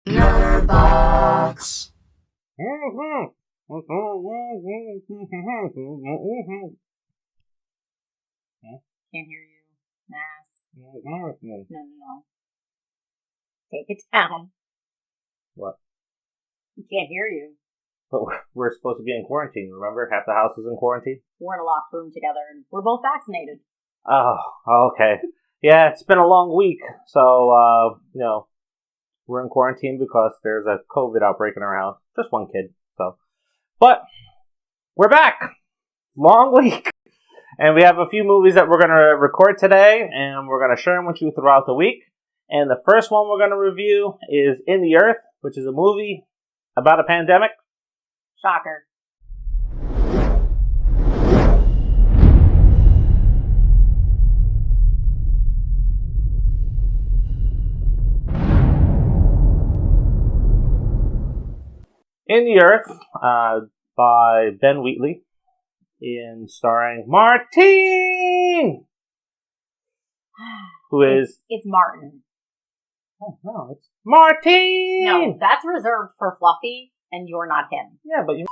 Nerd Box. Can't hear you. Mask. No. Take it down. What? We can't hear you. But we're supposed to be in quarantine, remember? Half the house is in quarantine. We're in a locked room together, and we're both vaccinated. Oh, okay. Yeah, it's been a long week, so, we're in quarantine because there's a COVID outbreak in our house. Just one kid, so. But, we're back! Long week! And we have a few movies that we're going to record today, and we're going to share them with you throughout the week. And the first one we're going to review is In the Earth, which is a movie about a pandemic. Shocker. In the Earth, by Ben Wheatley, starring Martine, who is... It's Martin. Oh, no, it's Martine! No, that's reserved for Fluffy, and you're not him. Yeah, but you...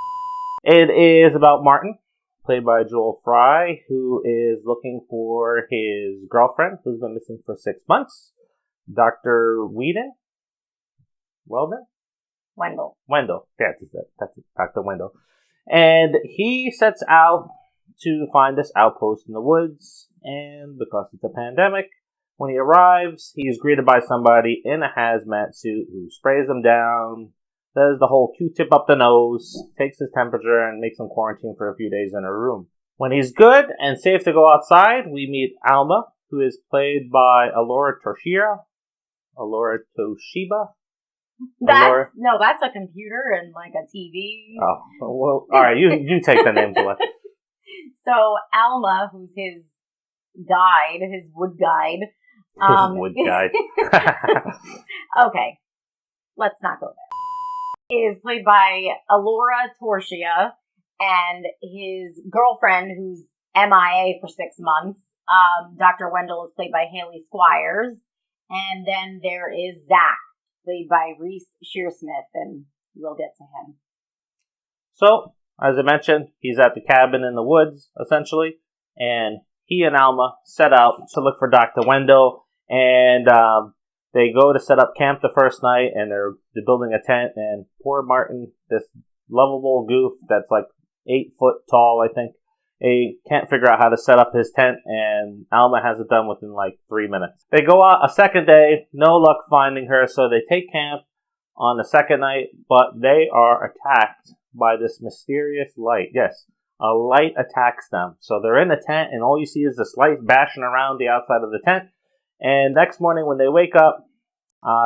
It is about Martin, played by Joel Fry, who is looking for his girlfriend, who's been missing for 6 months, Dr. Wendell. That's it. Dr. Wendell. And he sets out to find this outpost in the woods, and because it's a pandemic, when he arrives, he's greeted by somebody in a hazmat suit who sprays him down, does the whole Q-tip up the nose, takes his temperature, and makes him quarantine for a few days in a room. When he's good and safe to go outside, we meet Alma, who is played by Ellora Toshiba. That's a computer and like a TV. Oh, well, alright, you take the names away. So, Alma, who's his guide, his wood guide. His wood guide. Okay, let's not go there. Is played by Ellora Torchia, and his girlfriend, who's MIA for 6 months. Dr. Wendell is played by Hayley Squires. And then there is Zach, played by Reece Shearsmith, and we'll get to him. So, as I mentioned, he's at the cabin in the woods, essentially, and he and Alma set out to look for Dr. Wendell, and they go to set up camp the first night, and they're building a tent, and poor Martin, this lovable goof that's like 8 foot tall, I think, he can't figure out how to set up his tent, and Alma has it done within like 3 minutes. They go out a second day, no luck finding her, so they take camp on the second night, but they are attacked by this mysterious light. Yes, a light attacks them. So they're in the tent, and all you see is this light bashing around the outside of the tent. And next morning when they wake up,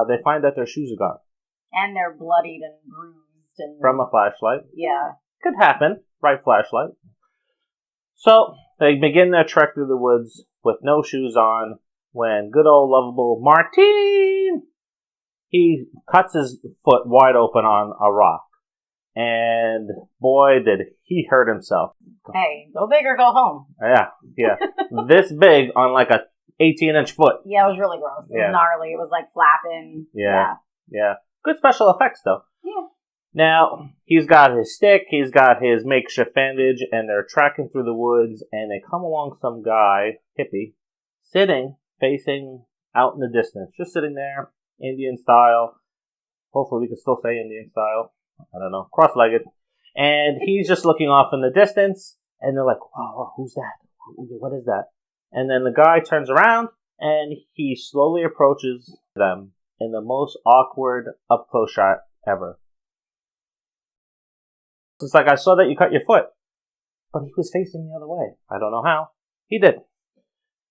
they find that their shoes are gone. And they're bloodied and bruised. From a flashlight. Yeah. Could happen. Right flashlight. So they begin their trek through the woods with no shoes on when good old lovable Martine, he cuts his foot wide open on a rock. And boy, did he hurt himself. Hey, go big or go home. Yeah. This big on like a 18-inch foot. Yeah, it was really gross. It was gnarly. It was like flapping. Yeah. Good special effects, though. Yeah. Now, he's got his stick, he's got his makeshift bandage, and they're trekking through the woods, and they come along some guy, hippie, sitting, facing out in the distance. Just sitting there, Indian style. Hopefully we can still say Indian style. I don't know. Cross-legged. And he's just looking off in the distance, and they're like, wow, who's that? What is that? And then the guy turns around, and he slowly approaches them in the most awkward up-close shot ever. It's like, I saw that you cut your foot, but he was facing the other way. I don't know how. He did.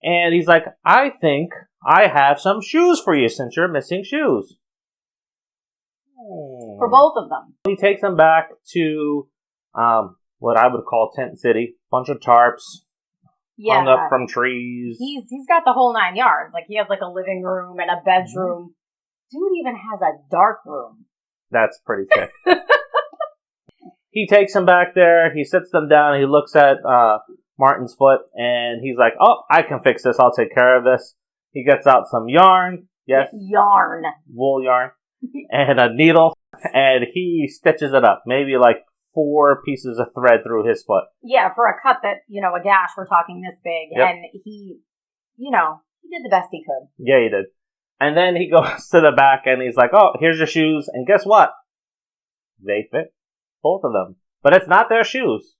And he's like, I think I have some shoes for you since you're missing shoes. For both of them. He takes them back to what I would call Tent City. Bunch of tarps hung up from trees. He's got the whole 9 yards. Like, he has like a living room and a bedroom. Dude even has a dark room. That's pretty sick. He takes them back there, he sits them down, he looks at Martin's foot, and he's like, oh, I can fix this, I'll take care of this. He gets out some yarn. Yes. Yarn. Wool yarn. and a needle, and he stitches it up. Maybe like 4 pieces of thread through his foot. Yeah, for a cut that, a gash, we're talking this big. Yep. And he did the best he could. Yeah, he did. And then he goes to the back and he's like, oh, here's your shoes. And guess what? They fit. Both of them. But it's not their shoes.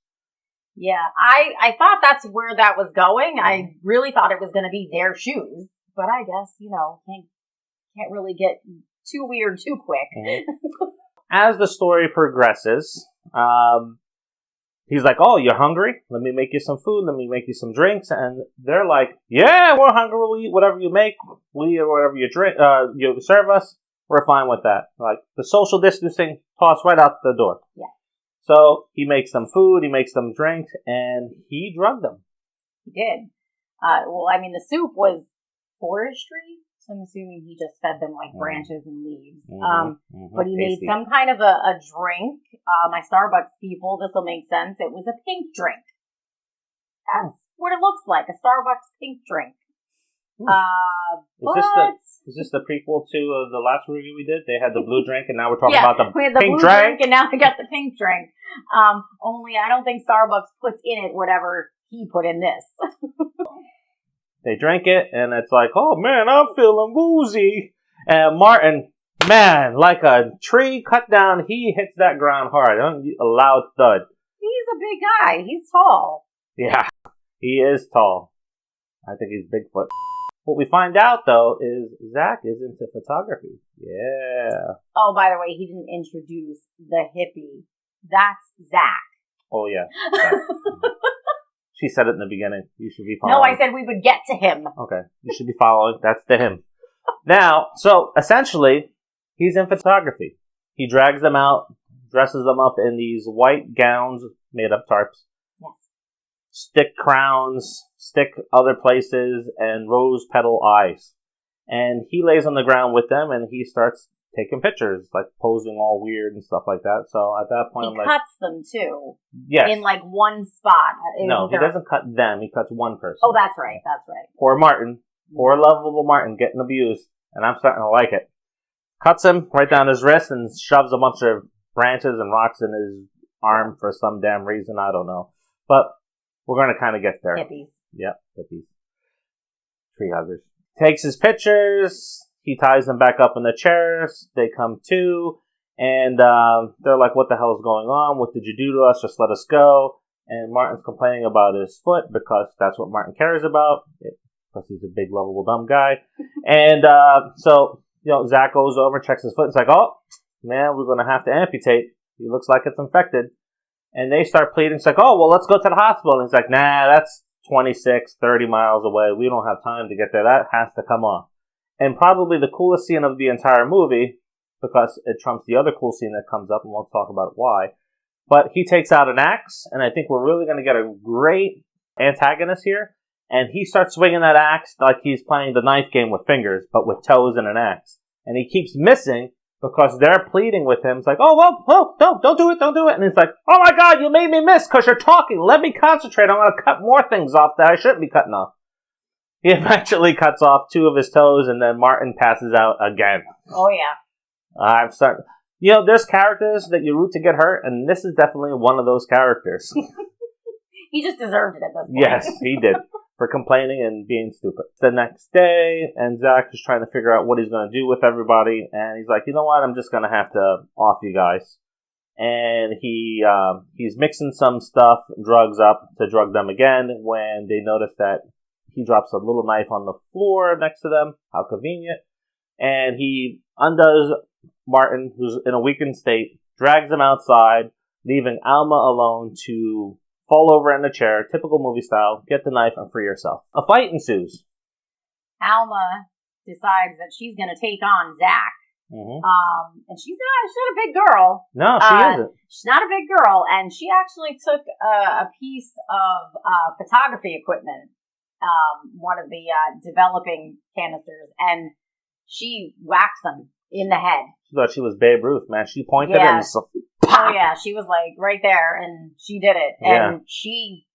Yeah, I thought that's where that was going. I really thought it was going to be their shoes. But I guess, can't really get too weird too quick. Mm-hmm. As the story progresses, he's like, oh, you're hungry? Let me make you some food. Let me make you some drinks. And they're like, yeah, we're hungry. We'll eat whatever you make. We'll eat whatever you drink. You serve us. We're fine with that. Like, the social distancing, tossed right out the door. Yeah. So he makes them food. He makes them drinks. And he drugged them. He did. The soup was forestry. So I'm assuming he just fed them like branches and leaves. But he made some kind of a drink. My Starbucks people, this will make sense. It was a pink drink. That's what it looks like, a Starbucks pink drink. Is this the prequel to the last review we did? They had the blue drink, and now we're talking about the we had the pink blue drink, and now we got the pink drink. Only I don't think Starbucks puts in it whatever he put in this. They drink it, and it's like, oh man, I'm feeling woozy. And Martin, man, like a tree cut down, he hits that ground hard. A loud thud. He's a big guy. He's tall. Yeah, he is tall. I think he's Bigfoot. What we find out, though, is Zach is into photography. Yeah. Oh, by the way, he didn't introduce the hippie. That's Zach. Oh, yeah. She said it in the beginning. You should be following. No, I said we would get to him. Okay. You should be following. That's the him. Now, so essentially, he's in photography. He drags them out, dresses them up in these white gowns made of tarps. Yes. Stick crowns, stick other places, and rose petal eyes. And he lays on the ground with them, and he starts taking pictures, like posing all weird and stuff like that. So at that point, he cuts them too. Yes. In like one spot. No, he doesn't cut them. He cuts one person. Oh, that's right. That's right. Poor Martin. Poor lovable Martin getting abused. And I'm starting to like it. Cuts him right down his wrist and shoves a bunch of branches and rocks in his arm for some damn reason. I don't know. But we're going to kind of get there. Hippies. Yep, hippies. Tree huggers. Takes his pictures. He ties them back up in the chairs. They come to. And they're like, what the hell is going on? What did you do to us? Just let us go. And Martin's complaining about his foot because that's what Martin cares about. Because he's a big, lovable, dumb guy. And so, Zach goes over, checks his foot. It's like, oh, man, we're going to have to amputate. He looks like it's infected. And they start pleading. It's like, oh, well, let's go to the hospital. And he's like, nah, that's 26, 30 miles away. We don't have time to get there. That has to come off. And probably the coolest scene of the entire movie, because it trumps the other cool scene that comes up, and we'll talk about why. But he takes out an axe, and I think we're really going to get a great antagonist here. And he starts swinging that axe like he's playing the knife game with fingers, but with toes and an axe. And he keeps missing because they're pleading with him. It's like, oh, well, don't do it. And he's like, oh my God, you made me miss because you're talking. Let me concentrate. I'm going to cut more things off that I shouldn't be cutting off. He eventually cuts off 2 of his toes, and then Martin passes out again. Oh, yeah. I'm starting. There's characters that you root to get hurt, and this is definitely one of those characters. He just deserved it at this point. Yes, he did. For complaining and being stupid. The next day, and Zach is trying to figure out what he's going to do with everybody, and he's like, you know what, I'm just going to have to off you guys. And he's mixing some stuff, drugs up to drug them again, when they notice that he drops a little knife on the floor next to them. How convenient. And he undoes Martin, who's in a weakened state, drags him outside, leaving Alma alone to fall over in a chair, typical movie style, get the knife and free yourself. A fight ensues. Alma decides that she's going to take on Zach. Mm-hmm. And she's not a big girl. No, she isn't. She's not a big girl, and she actually took a piece of photography equipment, one of the developing canisters, and she whacks him in the head. She thought she was Babe Ruth, man. She pointed and so, oh yeah, she was like right there, and she did it, and she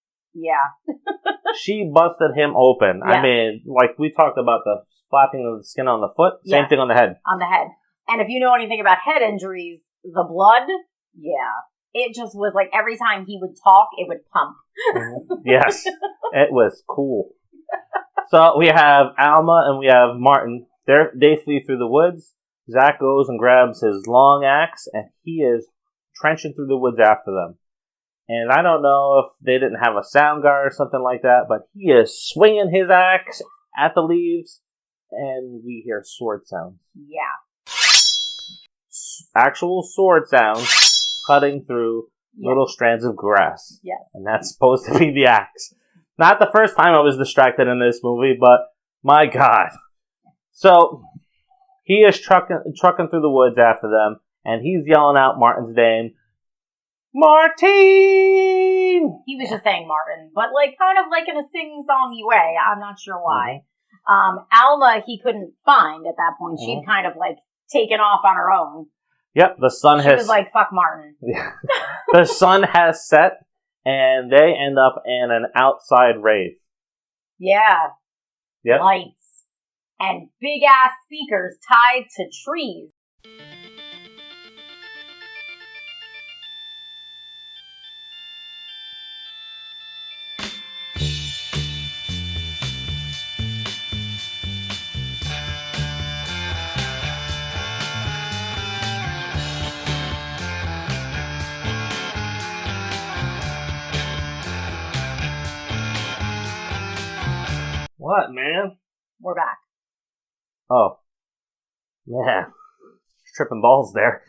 busted him open. Yes. I mean, like we talked about the flapping of the skin on the foot, same thing on the head. On the head. And if you know anything about head injuries, the blood, it just was like every time he would talk, it would pump. Yes, it was cool. So we have Alma and we have Martin. They flee through the woods. Zach goes and grabs his long axe, and he is trenching through the woods after them. And I don't know if they didn't have a sound guard or something like that, but he is swinging his axe at the leaves, and we hear sword sounds. Yeah. Actual sword sounds cutting through little strands of grass. Yes. And that's supposed to be the axe. Not the first time I was distracted in this movie, but my God. So, he is trucking through the woods after them, and he's yelling out Martin's name. Martin! He was just saying Martin, but like kind of like in a sing-songy way. I'm not sure why. Alma, he couldn't find at that point. She'd kind of like taken off on her own. Yep, the sun She was like, fuck Martin. The sun has set, and they end up in an outside rave. Yeah. Yep. Lights. And big-ass speakers tied to trees. What, man? We're back. Oh. Yeah. Tripping balls there.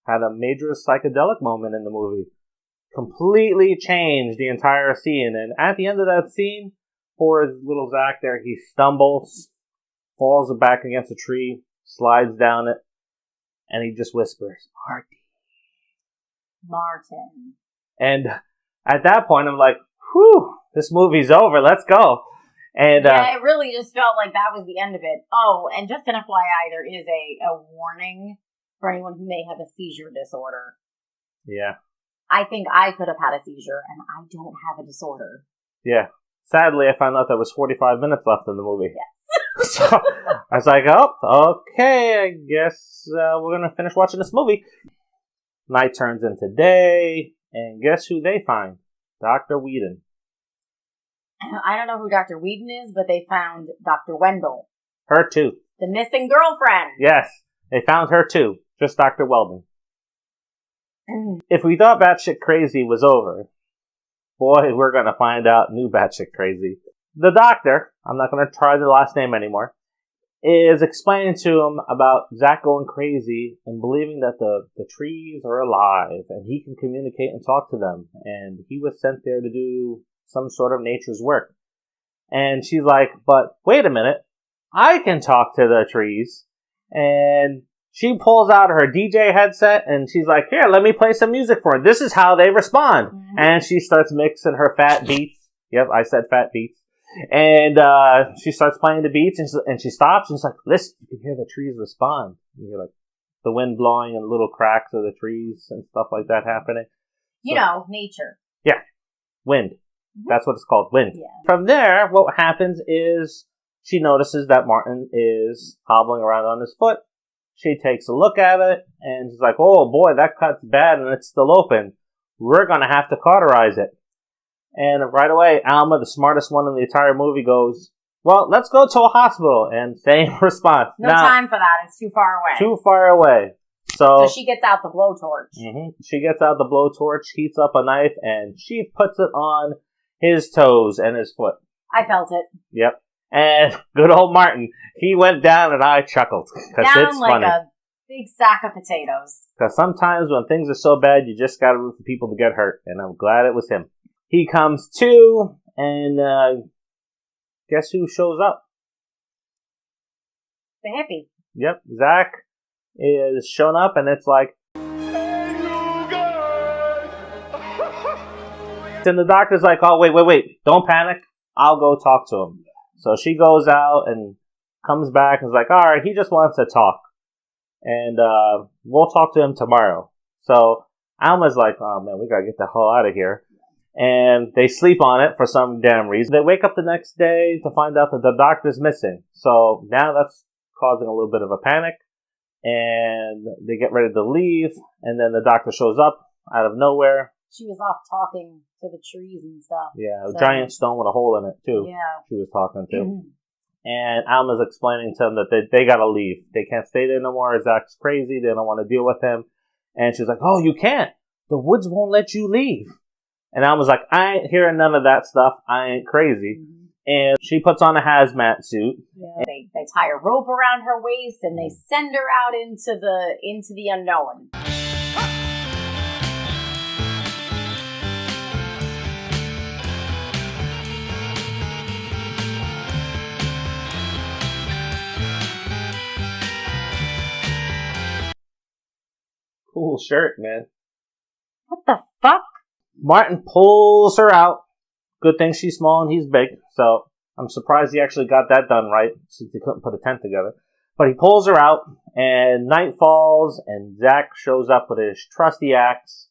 Had a major psychedelic moment in the movie. Completely changed the entire scene. And at the end of that scene, poor little Zach there, he stumbles, falls back against a tree, slides down it, and he just whispers, Martin. And at that point, I'm like, whew, this movie's over. Let's go. And it really just felt like that was the end of it. Oh, and just an FYI, there is a warning for anyone who may have a seizure disorder. Yeah. I think I could have had a seizure, and I don't have a disorder. Yeah. Sadly, I found out there was 45 minutes left in the movie. Yes. So I was like, oh, okay, I guess we're going to finish watching this movie. Night turns into day, and guess who they find? Dr. Whedon. I don't know who Dr. Whedon is, but they found Dr. Wendell. Her too. The missing girlfriend. Yes, they found her too. Just Dr. Weldon. If we thought batshit crazy was over, boy, we're going to find out new batshit crazy. The doctor, I'm not going to try the last name anymore, is explaining to him about Zach going crazy and believing that the trees are alive and he can communicate and talk to them. And he was sent there to do some sort of nature's work. And she's like, but wait a minute, I can talk to the trees. And she pulls out her DJ headset and she's like, here, let me play some music for them. This is how they respond. Mm-hmm. And she starts mixing her fat beats. Yep, I said fat beats. And she starts playing the beats and she stops and she's like, listen, you can hear the trees respond. You hear like the wind blowing and little cracks of the trees and stuff like that happening. You know, nature. Yeah, wind. Mm-hmm. That's what it's called, wind. Yeah. From there, what happens is she notices that Martin is hobbling around on his foot. She takes a look at it and she's like, oh boy, that cut's bad and it's still open. We're going to have to cauterize it. And right away, Alma, the smartest one in the entire movie, goes, well, let's go to a hospital. And same response. No time for that. It's too far away. Too far away. So she gets out the blowtorch. Mm-hmm. She gets out the blowtorch, heats up a knife, and she puts it on his toes and his foot. I felt it. Yep. And good old Martin, he went down and I chuckled. Down it's like funny. A big sack of potatoes. Because sometimes when things are so bad, you just gotta root for people to get hurt. And I'm glad it was him. He comes to, and guess who shows up? The hippie. Yep, Zach is shown up, and it's like, and the doctor's like, oh, wait, don't panic. I'll go talk to him. So she goes out and comes back and is like, all right, he just wants to talk. And we'll talk to him tomorrow. So Alma's like, oh, man, we got to get the hell out of here. And they sleep on it for some damn reason. They wake up the next day to find out that the doctor's missing. So now that's causing a little bit of a panic. And they get ready to leave. And then the doctor shows up out of nowhere. She was off talking to the trees and stuff. Yeah, a giant stone with a hole in it, too. Yeah. She was talking to. And Alma's explaining to them that they gotta leave. They can't stay there no more. Zach's crazy. They don't want to deal with him. And she's like, oh, you can't. The woods won't let you leave. And Alma's like, I ain't hearing none of that stuff. I ain't crazy. And she puts on a hazmat suit. Yeah. They tie a rope around her waist and they send her out into the unknown. Cool shirt, man. What the fuck? Martin pulls her out. Good thing she's small and he's big, so I'm surprised he actually got that done right, since he couldn't put a tent together. But he pulls her out, and night falls, and Zach shows up with his trusty axe.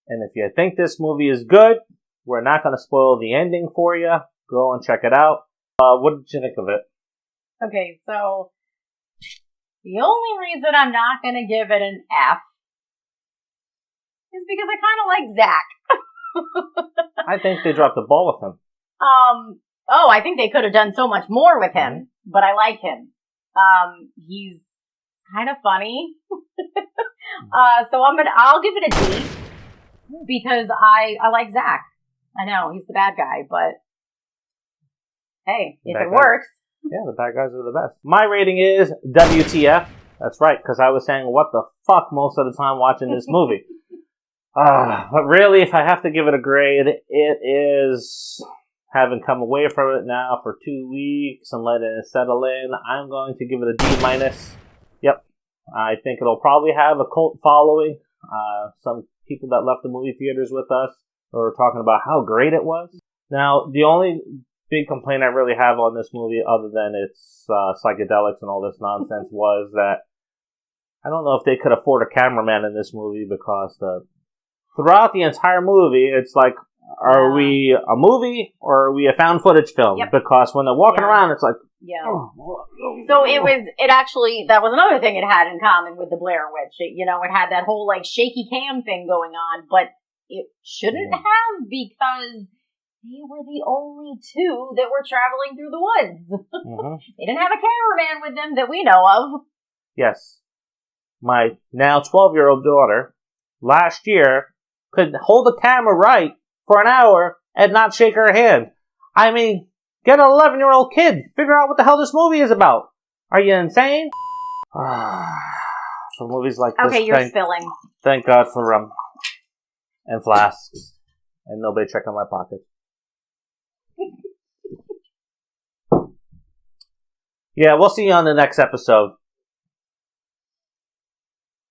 And if you think this movie is good, we're not going to spoil the ending for you. Go and check it out. What did you think of it? Okay, so the only reason I'm not going to give it an F is because I kind of like Zach. I think they dropped the ball with him. I think they could have done so much more with him, but I like him. He's kind of funny. So I'll give it a D because I like Zach. I know he's the bad guy, but hey, if it works. Yeah, the bad guys are the best. My rating is WTF. That's right, because I was saying what the fuck most of the time watching this movie. But really, if I have to give it a grade, it is, having come away from it now for 2 weeks and letting it settle in, I'm going to give it a D-. Yep. I think it'll probably have a cult following. Some people that left the movie theaters with us were talking about how great it was. Now, the only big complaint I really have on this movie, other than its psychedelics and all this nonsense, was that I don't know if they could afford a cameraman in this movie, because throughout the entire movie, it's like, are we a movie or are we a found footage film? Yep. Because when they're walking around, it's like, So that was another thing it had in common with the Blair Witch. It had that whole like shaky cam thing going on, but it shouldn't have, because they were the only two that were traveling through the woods. They didn't have a cameraman with them that we know of. Yes. My now 12-year-old daughter last year could hold the camera right for an hour and not shake her hand. I mean, get an 11-year-old kid. Figure out what the hell this movie is about. Are you insane? For movies like this. Okay, you're spilling. Thank God for rum. And flasks. And nobody checking my pocket. Yeah, we'll see you on the next episode.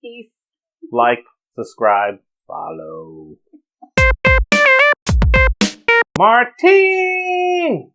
Peace. Like, subscribe, follow. Martine!